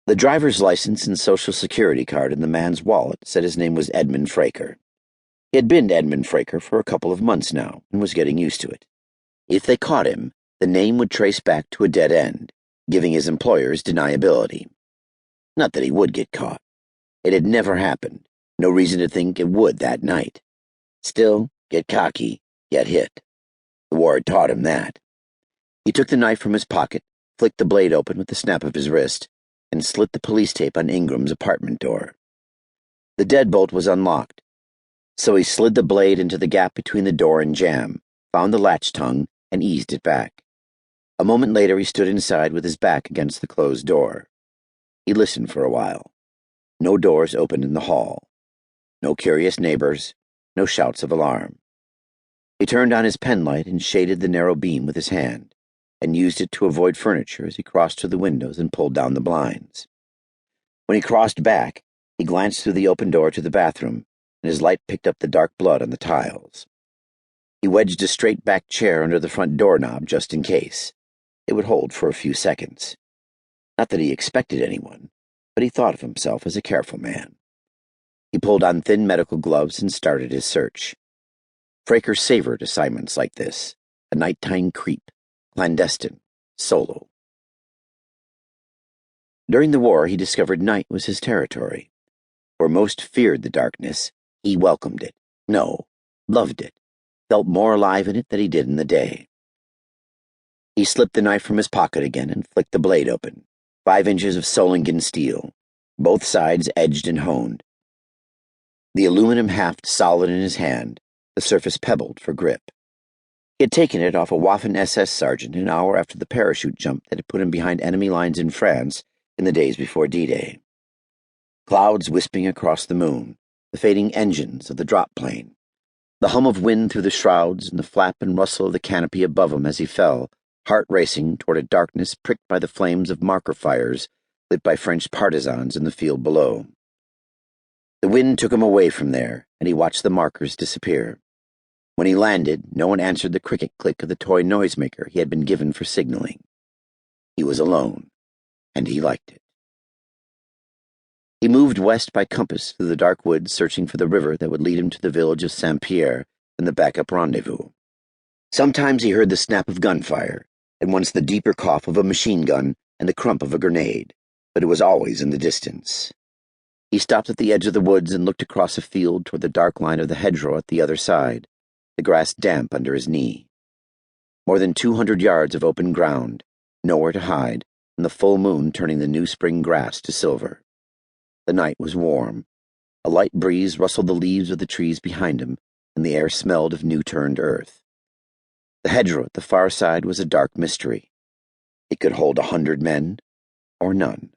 The driver's license and social security card in the man's wallet said his name was Edmund Fraker. He had been Edmund Fraker for a couple of months now and was getting used to it. If they caught him, the name would trace back to a dead end, giving his employers deniability. Not that he would get caught. It had never happened. No reason to think it would that night. Still, get cocky, get hit. The war had taught him that. He took the knife from his pocket, flicked the blade open with the snap of his wrist, and slit the police tape on Ingram's apartment door. The deadbolt was unlocked, so he slid the blade into the gap between the door and jamb, found the latch tongue, and eased it back. A moment later he stood inside with his back against the closed door. He listened for a while. No doors opened in the hall. No curious neighbors, no shouts of alarm. He turned on his penlight and shaded the narrow beam with his hand, and used it to avoid furniture as he crossed to the windows and pulled down the blinds. When he crossed back, he glanced through the open door to the bathroom, and his light picked up the dark blood on the tiles. He wedged a straight-back chair under the front doorknob just in case. It would hold for a few seconds. Not that he expected anyone, but he thought of himself as a careful man. He pulled on thin medical gloves and started his search. Fraker savored assignments like this, a nighttime creep, clandestine, solo. During the war, he discovered night was his territory. Where most feared the darkness, he welcomed it. No, loved it. Felt more alive in it than he did in the day. He slipped the knife from his pocket again and flicked the blade open. 5 inches of Solingen steel, both sides edged and honed. The aluminum haft solid in his hand, the surface pebbled for grip. He had taken it off a Waffen SS sergeant an hour after the parachute jump that had put him behind enemy lines in France in the days before D-Day. Clouds wisping across the moon, the fading engines of the drop plane, the hum of wind through the shrouds and the flap and rustle of the canopy above him as he fell, heart racing toward a darkness pricked by the flames of marker fires lit by French partisans in the field below. The wind took him away from there, and he watched the markers disappear. When he landed, no one answered the cricket click of the toy noisemaker he had been given for signaling. He was alone, and he liked it. He moved west by compass through the dark woods, searching for the river that would lead him to the village of Saint-Pierre and the backup rendezvous. Sometimes he heard the snap of gunfire, and once the deeper cough of a machine gun and the crump of a grenade, but it was always in the distance. He stopped at the edge of the woods and looked across a field toward the dark line of the hedgerow at the other side, the grass damp under his knee. More than 200 yards of open ground, nowhere to hide, and the full moon turning the new spring grass to silver. The night was warm. A light breeze rustled the leaves of the trees behind him, and the air smelled of new-turned earth. The hedgerow at the far side was a dark mystery. It could hold 100 men, or none.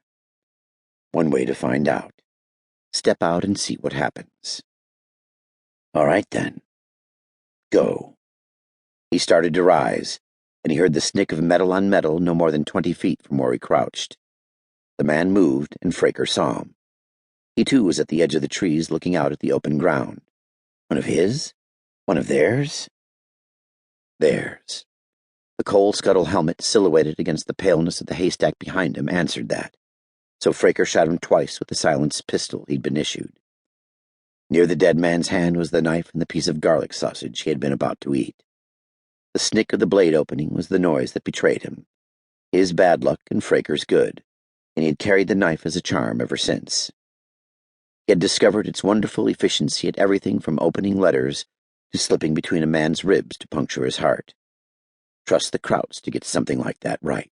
One way to find out. Step out and see what happens. All right, then. Go. He started to rise, and he heard the snick of metal on metal no more than 20 feet from where he crouched. The man moved, and Fraker saw him. He too was at the edge of the trees looking out at the open ground. One of his? One of theirs? Theirs. The coal scuttle helmet silhouetted against the paleness of the haystack behind him answered that, so Fraker shot him twice with the silenced pistol he'd been issued. Near the dead man's hand was the knife and the piece of garlic sausage he had been about to eat. The snick of the blade opening was the noise that betrayed him. His bad luck and Fraker's good, and he had carried the knife as a charm ever since. He had discovered its wonderful efficiency at everything from opening letters to slipping between a man's ribs to puncture his heart. Trust the Krauts to get something like that right.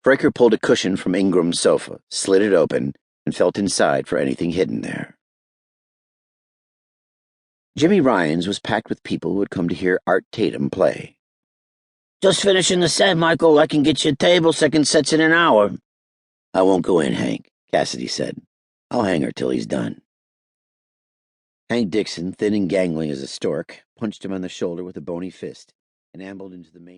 Fraker pulled a cushion from Ingram's sofa, slid it open, and felt inside for anything hidden there. Jimmy Ryan's was packed with people who had come to hear Art Tatum play. Just finishing the set, Michael. I can get you a table. Second set's in an hour. I won't go in, Hank, Cassidy said. I'll hang her till he's done. Hank Dixon, thin and gangling as a stork, punched him on the shoulder with a bony fist and ambled into the main